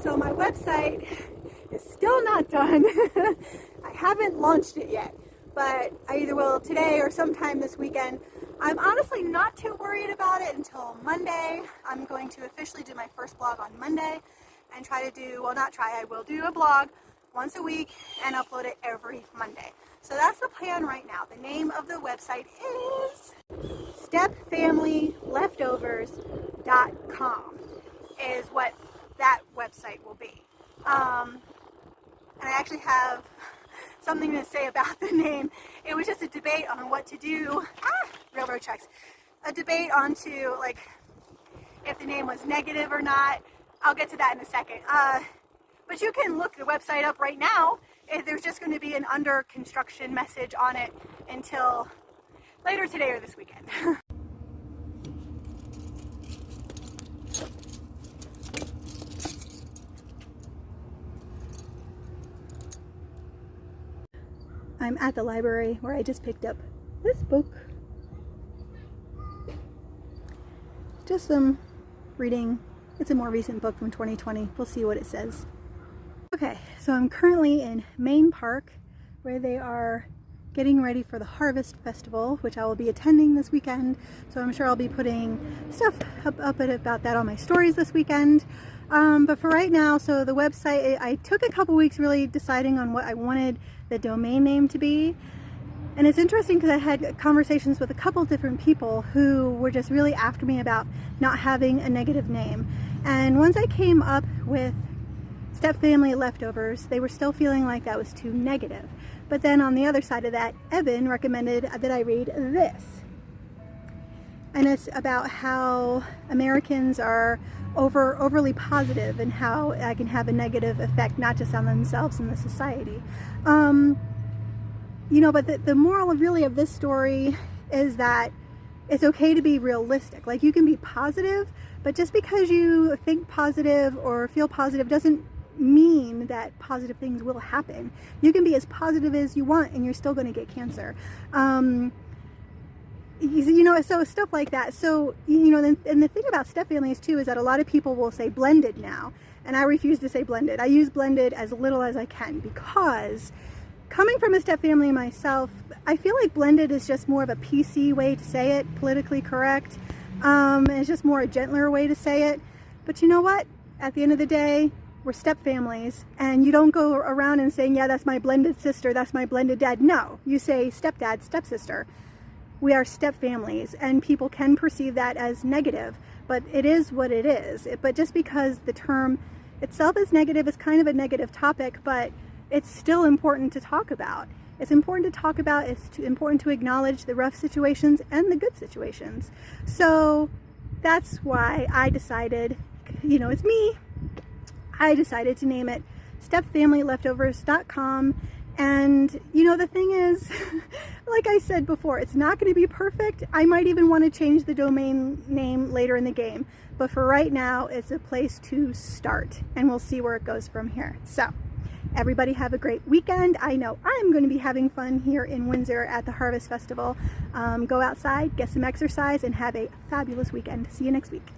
So my website is still not done. I haven't launched it yet, but I either will today or sometime this weekend. I'm honestly not too worried about it until Monday. I'm going to officially do my first blog on Monday and I will do a blog once a week and upload it every Monday. So that's the plan right now. The name of the website is stepfamilyleftovers.com is what that website will be. And I actually have something to say about the name. It was just a debate on what to do. Railroad tracks. A debate onto like if the name was negative or not. I'll get to that in a second. But you can look the website up right now. There's just going to be an under construction message on it until later today or this weekend. I'm at the library where I just picked up this book. Just some reading. It's a more recent book from 2020. We'll see what it says. Okay, so I'm currently in Main Park where they are getting ready for the Harvest Festival, which I will be attending this weekend. So I'm sure I'll be putting stuff up about that on my stories this weekend. But for right now, so the website, I took a couple weeks really deciding on what I wanted the domain name to be. And it's interesting because I had conversations with a couple different people who were just really after me about not having a negative name. And once I came up with Stepfamily Leftovers, they were still feeling like that was too negative. But then on the other side of that, Evan recommended that I read this. And it's about how Americans are overly positive and how that can have a negative effect not just on themselves and the society. You know, but the moral really of this story is that it's okay to be realistic. Like, you can be positive, but just because you think positive or feel positive doesn't mean that positive things will happen. You can be as positive as you want and you're still going to get cancer. You know, so stuff like that. So, you know, and the thing about step families too is that a lot of people will say blended now, and I refuse to say blended. I use blended as little as I can because coming from a step family myself, I feel like blended is just more of a PC way to say it, politically correct. It's just more a gentler way to say it. But you know what? At the end of the day, we're step families, and you don't go around and saying, yeah, that's my blended sister, that's my blended dad. No, you say stepdad, stepsister. We are step families, and people can perceive that as negative, but it is what it is. But just because the term itself is negative, it's kind of a negative topic, but it's still important to talk about. It's important to talk about, important to acknowledge the rough situations and the good situations. So that's why I decided, you know, it's me, I decided to name it stepfamilyleftovers.com. And you know, the thing is, like I said before, it's not going to be perfect. I might even want to change the domain name later in the game, but for right now it's a place to start, and we'll see where it goes from here. So everybody have a great weekend. I know I'm going to be having fun here in Windsor at the Harvest Festival. Go outside, get some exercise, and have a fabulous weekend. See you next week.